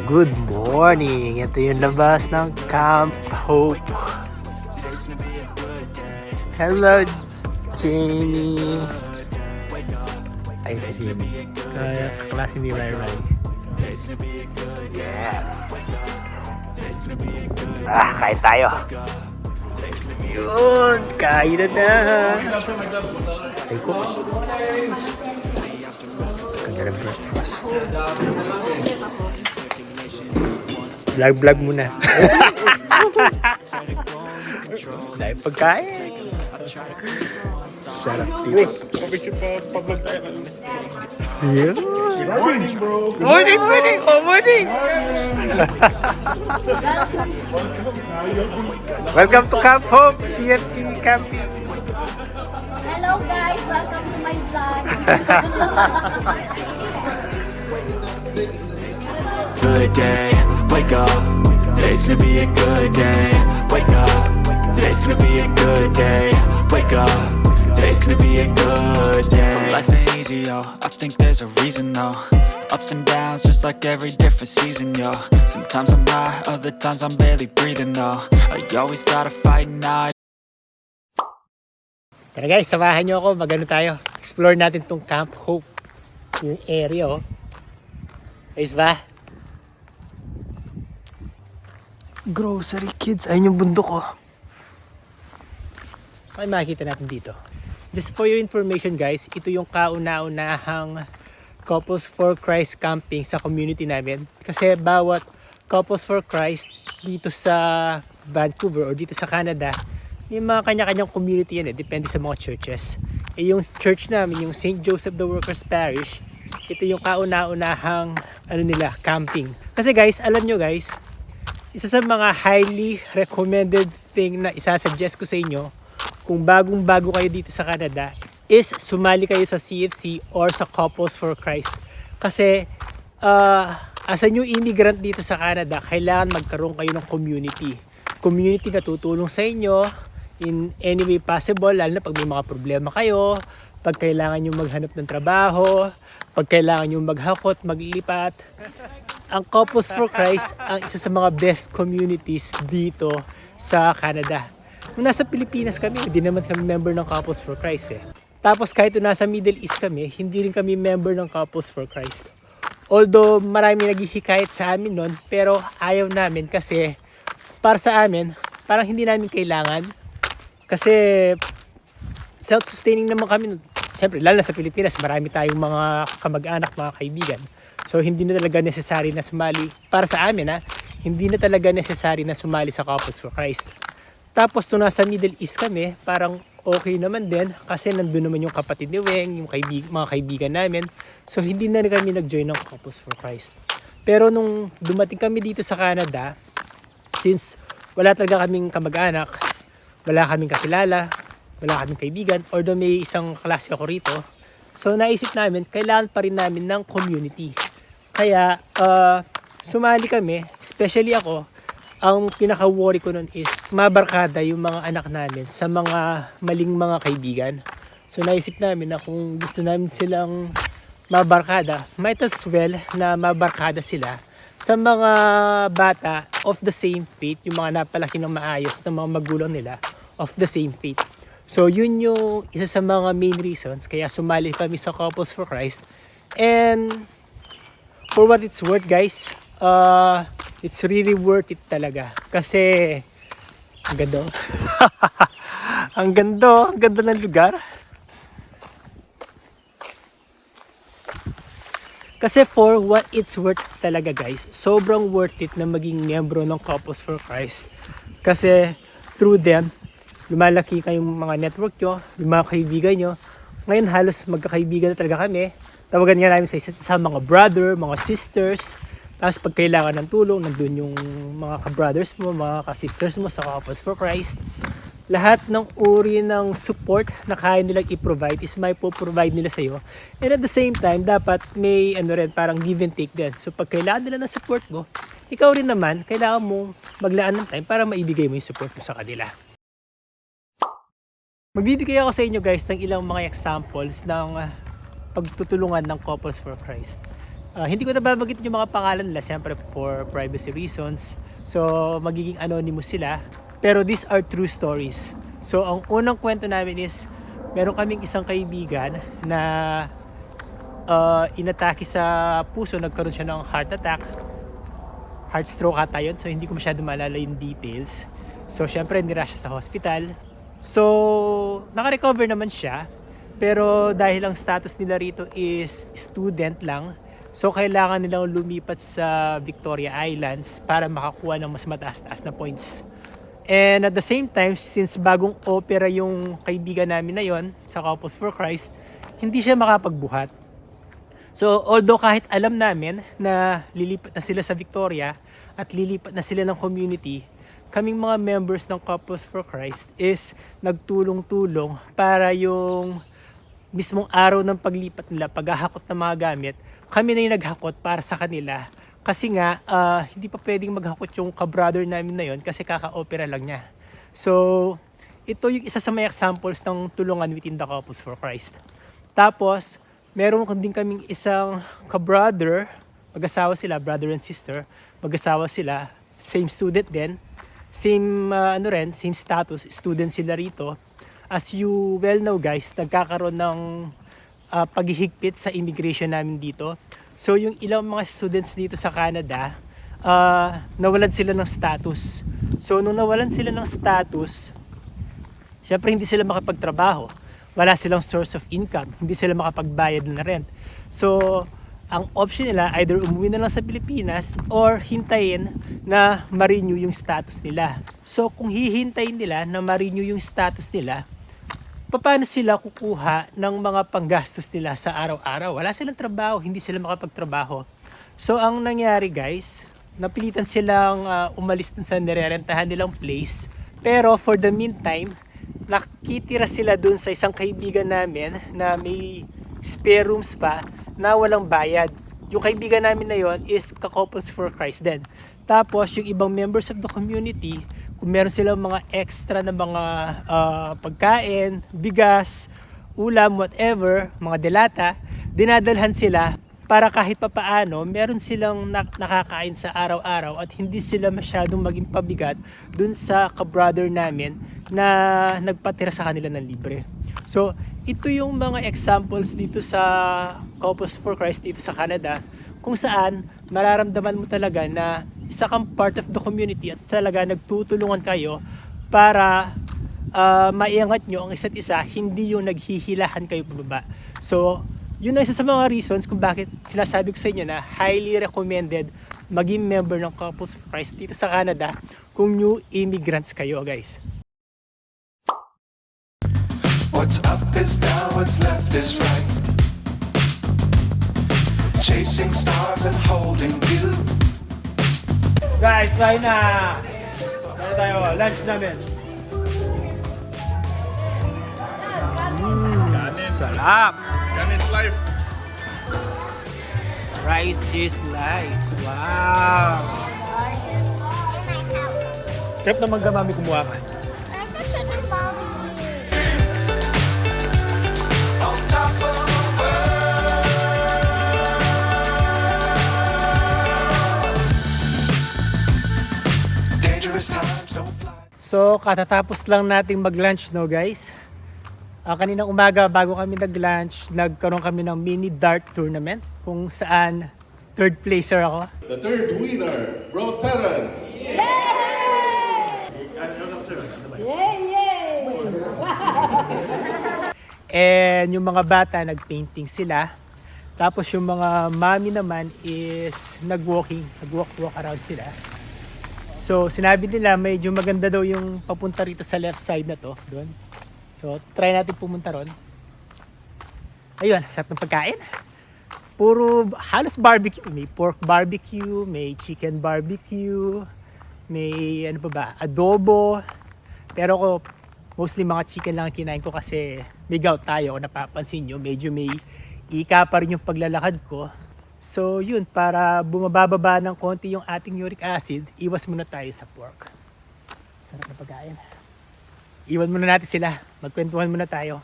Good morning! Ito yung labas ng Camp Hope. Hello, Jamie! Ay, si Jamie. Klase ni Rai Rai. Yes! Kain tayo! Yun! Kain na! Ay ko! Ganda ng breakfast. Vlog muna. Dahil pagkain. Sarap dito. Pa-vlog tayo. Yeah. Morning, bro. Morning! Welcome to Camp Hope, CFC Camping. Hello guys, welcome to my vlog. Good day, wake up. Today's gonna be a good day. Wake up. Today's gonna be a good day. Wake up. Today's gonna be a good day. So life ain't easy, yo. I think there's a reason, though. Ups and downs, just like every different season, yo. Sometimes I'm high, other times I'm barely breathing, though. You always gotta fight and I. Tara guys, samahan nyo ako. Magano tayo. Explore natin tong Camp Hope. Yung area, oh. Ayos ba? Grocery kids. Ayun yung bundok, oh. Ay, makikita natin dito. Just for your information guys, ito yung kauna-unahang Couples for Christ camping sa community namin. Kasi bawat Couples for Christ dito sa Vancouver or dito sa Canada, may mga kanya-kanyang community yan eh. Depende sa mga churches. Yung church namin, yung St. Joseph the Workers Parish, ito yung kauna-unahang camping. Kasi guys, alam nyo guys, isa sa mga highly recommended thing na isasuggest ko sa inyo kung bagong-bago kayo dito sa Canada is sumali kayo sa CFC or sa Couples for Christ. Kasi as a new immigrant dito sa Canada, kailangan magkaroon kayo ng community. Community na tutulong sa inyo in any way possible, lalo na pag may mga problema kayo, pag kailangan nyo maghanap ng trabaho, pag kailangan nyo maghakot, maglipat. Ang Couples for Christ ang isa sa mga best communities dito sa Canada. Nung nasa Pilipinas kami, hindi naman kami member ng Couples for Christ eh. Tapos kahit nasa Middle East kami, hindi rin kami member ng Couples for Christ. Although marami naghihikayat sa amin nun, pero ayaw namin kasi para sa amin, parang hindi namin kailangan. Kasi self-sustaining naman kami. Siyempre, lalo na sa Pilipinas, marami tayong mga kamag-anak, mga kaibigan. So hindi na talaga necessary na sumali, para sa amin hindi na talaga necessary na sumali sa Couples for Christ. Tapos nung nasa Middle East kami, parang okay naman din kasi nandun naman yung kapatid ni Weng, yung mga kaibigan namin. So hindi na kami nag-join ng Couples for Christ. Pero nung dumating kami dito sa Canada, since wala talaga kaming kamag-anak, wala kaming kakilala, wala kaming kaibigan, although may isang klase ako rito, so naisip namin, kailangan pa rin namin ng community. Kaya sumali kami, especially ako. Ang pinaka-worry ko nun is mabarkada yung mga anak namin sa mga maling mga kaibigan. So naisip namin na kung gusto namin silang mabarkada, might as well na mabarkada sila sa mga bata of the same faith, yung mga napalaki ng maayos ng mga magulang nila of the same faith. So yun yung isa sa mga main reasons kaya sumali kami sa Couples for Christ. And for what it's worth guys, it's really worth it talaga. Kasi ang ganda. ang ganda ng lugar. Kasi for what it's worth talaga guys, sobrang worth it na maging miyembro ng Couples for Christ. Kasi through them, lumalaki kayong mga network nyo, yung mga kaibigan nyo. Ngayon halos magkakaibigan na talaga kami. Tawagan nga namin sa mga brother, mga sisters. Tapos pag kailangan ng tulong, nandun yung mga ka-brothers mo, mga ka-sisters mo sa Couples for Christ. Lahat ng uri ng support na kaya nilang i-provide is may po-provide nila sa'yo. And at the same time, dapat may parang give and take din. So pag kailangan nila ng support mo, ikaw rin naman, kailangan mong maglaan ng time para maibigay mo yung support mo sa kanila. Magbibigay ako sa inyo guys ng ilang mga examples ng pagtutulungan ng Couples for Christ. Hindi ko na babanggitin yung mga pangalan nila, siyempre for privacy reasons. So, magiging anonymous sila. Pero these are true stories. So, ang unang kwento namin is, meron kaming isang kaibigan na inatake sa puso, nagkaroon siya ng heart attack. Heart stroke ata yun, so hindi ko masyado maalala yung details. So, syempre, nira siya sa hospital. So, naka-recover naman siya. Pero dahil ang status nila rito is student lang, so kailangan nilang lumipat sa Victoria Islands para makakuha ng mas mataas-taas na points. And at the same time, since bagong opera yung kaibigan namin na yon sa Couples for Christ, hindi siya makapagbuhat. So, although kahit alam namin na lilipat na sila sa Victoria at lilipat na sila ng community, kaming mga members ng Couples for Christ is nagtulong-tulong para yung mismong araw ng paglipat nila, paghahakot ng mga gamit, kami na yung naghakot para sa kanila. Kasi nga, hindi pa pwedeng maghakot yung ka-brother namin na yon kasi kaka-opera lang niya. So, ito yung isa sa mga examples ng tulungan within the Couples for Christ. Tapos, meron din kaming isang ka-brother, mag-asawa sila, brother and sister, mag-asawa sila, same student din, same same status, student sila rito. As you well know guys, nagkakaroon ng paghihigpit sa immigration namin dito. So yung ilang mga students dito sa Canada, nawalan sila ng status. So nung nawalan sila ng status, syempre hindi sila makapagtrabaho. Wala silang source of income, hindi sila makapagbayad na rent. So, ang option nila, either umuwi na lang sa Pilipinas or hintayin na ma-renew yung status nila. So, kung hihintayin nila na ma-renew yung status nila, paano sila kukuha ng mga panggastos nila sa araw-araw? Wala silang trabaho, hindi sila makapagtrabaho. So, ang nangyari guys, napilitan silang umalis dun sa nirerentahan nilang place. Pero for the meantime, nakitira sila dun sa isang kaibigan namin na may spare rooms pa na walang bayad. Yung kaibigan namin na yon is ka-Couples for Christ din. Tapos yung ibang members of the community, kung meron silang mga extra na mga pagkain, bigas, ulam, whatever, mga delata, dinadalhan sila para kahit papaano meron silang nakakain sa araw-araw at hindi sila masyadong maging pabigat dun sa ka-brother namin na nagpatira sa kanila ng libre. So, ito yung mga examples dito sa Couples for Christ dito sa Canada kung saan mararamdaman mo talaga na isa kang part of the community at talaga nagtutulungan kayo para maiangat nyo ang isa't isa, hindi yung naghihilahan kayo pababa. So, yun ang isa sa mga reasons kung bakit sinasabi ko sa inyo na highly recommended maging member ng Couples for Christ dito sa Canada kung new immigrants kayo guys. What's up is down, what's left is right. Chasing stars and holding you. Guys, try na! Tara tayo, lunch namin. Sarap! Yan is life. Rice is life. Wow! Trip naman ka mami kumuha ka. On top of the world. Dangerous times don't fly. So, katatapos lang nating mag-lunch no guys. Kaninang umaga bago kami nag-lunch, nagkaroon kami ng mini dart tournament kung saan third placer ako. The third winner, Bro Terrence. And yung mga bata nag-painting sila. Tapos yung mga mami naman is nag-walk around sila. So sinabi nila medyo maganda daw yung papunta rito sa left side na to, doon. So try natin pumunta ron. Ayun, sarap ng pagkain. Puro halos barbecue, may pork barbecue, may chicken barbecue, may ano pa ba, adobo. Pero ako mostly mga chicken lang kinain ko kasi may gout tayo. Kung napapansin nyo, medyo may ika pa rin yung paglalakad ko. So yun, para bumababa ng konti yung ating uric acid, iwas muna tayo sa pork. Sarap na pagkain. Iwan muna natin sila. Magkwentuhan muna tayo.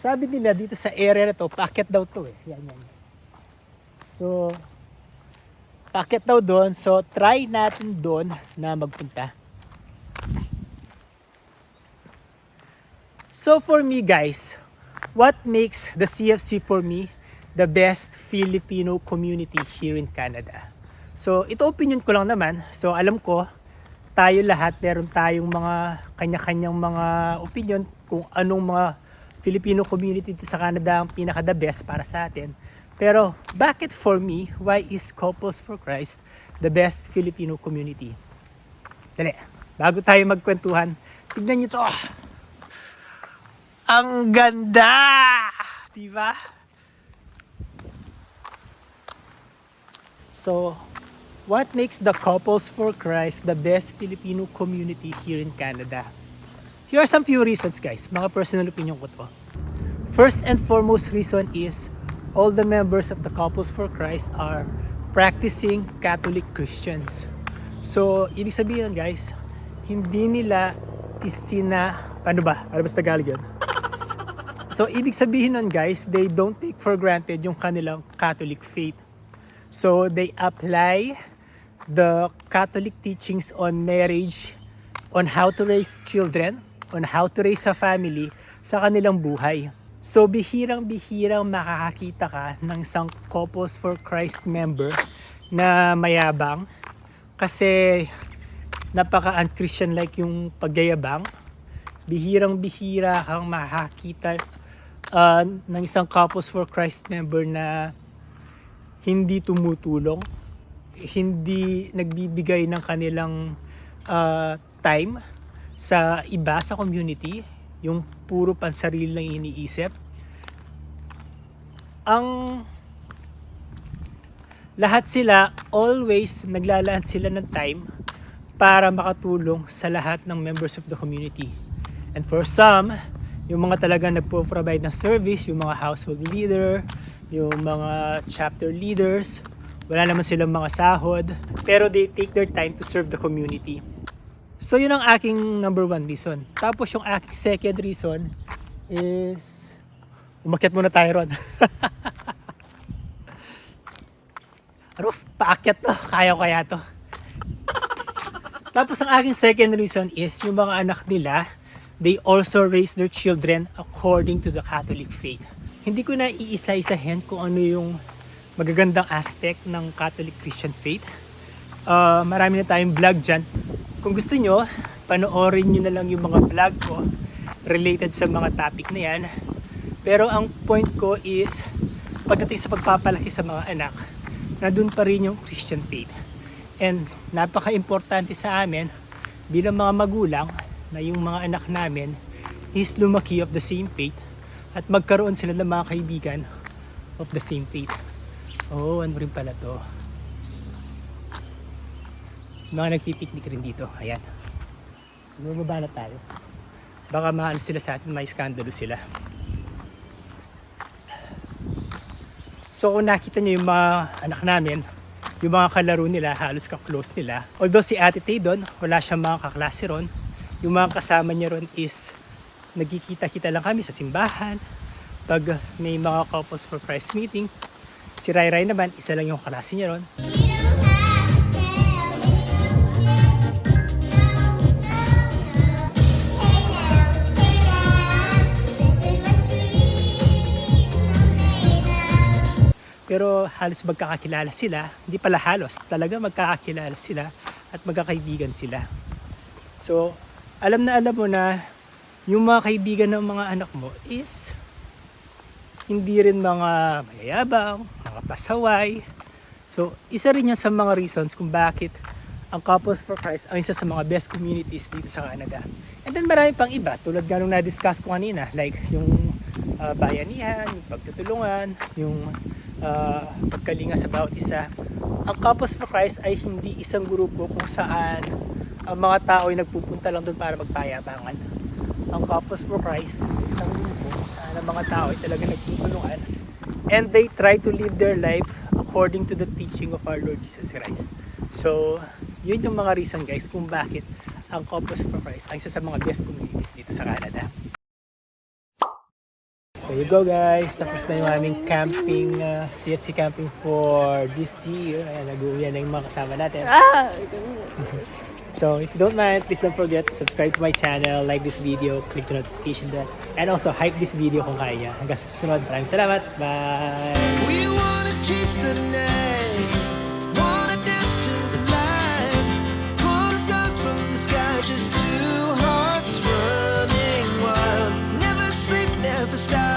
sabi nila dito sa area na to, paakyat daw to eh. Yan. So, paakyat daw doon. So, try natin doon na magpunta. So, for me guys, what makes the CFC for me the best Filipino community here in Canada? So, ito opinion ko lang naman. So, alam ko, tayo lahat, meron tayong mga kanya-kanyang mga opinion kung anong mga Filipino community sa Canada ang pinaka-the best para sa atin. Pero, bakit for me, why is Couples for Christ the best Filipino community? Dali, bago tayo magkwentuhan, tignan nyo to. Ang ganda! Diba? So, what makes the Couples for Christ the best Filipino community here in Canada? Here are some few reasons guys, mga personal opinion ko to. First and foremost reason is all the members of the Couples for Christ are practicing Catholic Christians. So, ibig sabihin guys, hindi nila paano ba? Ano ba sa Tagalog yun? So, ibig sabihin nun guys, they don't take for granted yung kanilang Catholic faith. So, they apply the Catholic teachings on marriage, on how to raise children, on how to raise a family sa kanilang buhay. So, bihirang-bihirang makakakita ka ng isang Couples for Christ member na mayabang kasi napaka-unchristian-like yung pagyayabang. Bihirang-bihira kang makakakita ng isang Couples for Christ member na hindi tumutulong, hindi nagbibigay ng kanilang time sa iba sa community, yung puro pansarili lang iniisip. Ang lahat sila, always naglalaan sila ng time para makatulong sa lahat ng members of the community. And for some, yung mga talagang nagpo-provide ng service, yung mga household leader, yung mga chapter leaders, wala naman silang mga sahod, pero they take their time to serve the community. So yun ang aking number one reason. Tapos yung aking second reason is, umakyat muna tayo ron. Ano, paakyat to, kaya to. Tapos ang aking second reason is, yung mga anak nila, they also raise their children according to the Catholic faith. Hindi ko na iisa-isahin kung ano yung magagandang aspect ng Catholic Christian faith. Marami na tayong vlog dyan. Kung gusto nyo, panoorin nyo na lang yung mga vlog ko related sa mga topic na yan. Pero ang point ko is, pagdating sa pagpapalaki sa mga anak, nandun pa rin yung Christian faith. And napaka-importante sa amin bilang mga magulang na yung mga anak namin is lumaki of the same faith at magkaroon sila ng mga kaibigan of the same faith. Oh, ano rin pala to. Mga nagpipiknik rin dito. Ayan. Bumaba na tayo. Baka maano sila sa atin, may skandalo sila. So kung nakita nyo yung mga anak namin, yung mga kalaro nila, halos ka-close nila. Although si Ate Tay doon, wala siyang mga kaklase ron. Yung mga kasama niya ron is nagkikita-kita lang kami sa simbahan. Pag may mga Couples for Christ meeting, si Rai Rai naman, isa lang yung klase niya ron. Pero halos magkakakilala sila, hindi pala halos, talaga magkakakilala sila at magkakaibigan sila. So, alam mo na yung mga kaibigan ng mga anak mo is hindi rin mga mayayabang, mga pasaway. So, isa rin yan sa mga reasons kung bakit ang Couples for Christ ang isa sa mga best communities dito sa Canada. And then marami pang iba, tulad nga nung na-discuss ko kanina, like yung bayanihan, yung pagtutulungan, yung pagkalinga sa bawat isa. Ang Couples for Christ ay hindi isang grupo kung saan ang mga tao ay nagpupunta lang doon para magpayabangan. Ang Couples for Christ ay isang grupo kung saan ang mga tao ay talaga nagtutulungan and they try to live their life according to the teaching of our Lord Jesus Christ. So, yun yung mga reason guys kung bakit ang Couples for Christ ay isa sa mga best communities dito sa Canada. There you go guys. Tapos na yung aming camping, CFC camping for this year. Ayan, nag-uwi na yung mga kasama natin. So if you don't mind, please don't forget to subscribe to my channel, like this video, click the notification bell, and also hype this video kung kaya. Hanggang sa susunod. Maraming salamat. Bye! We wanna chase the night, wanna dance to the light, pull the stars from the sky, just two hearts running wild. Never sleep, never stop.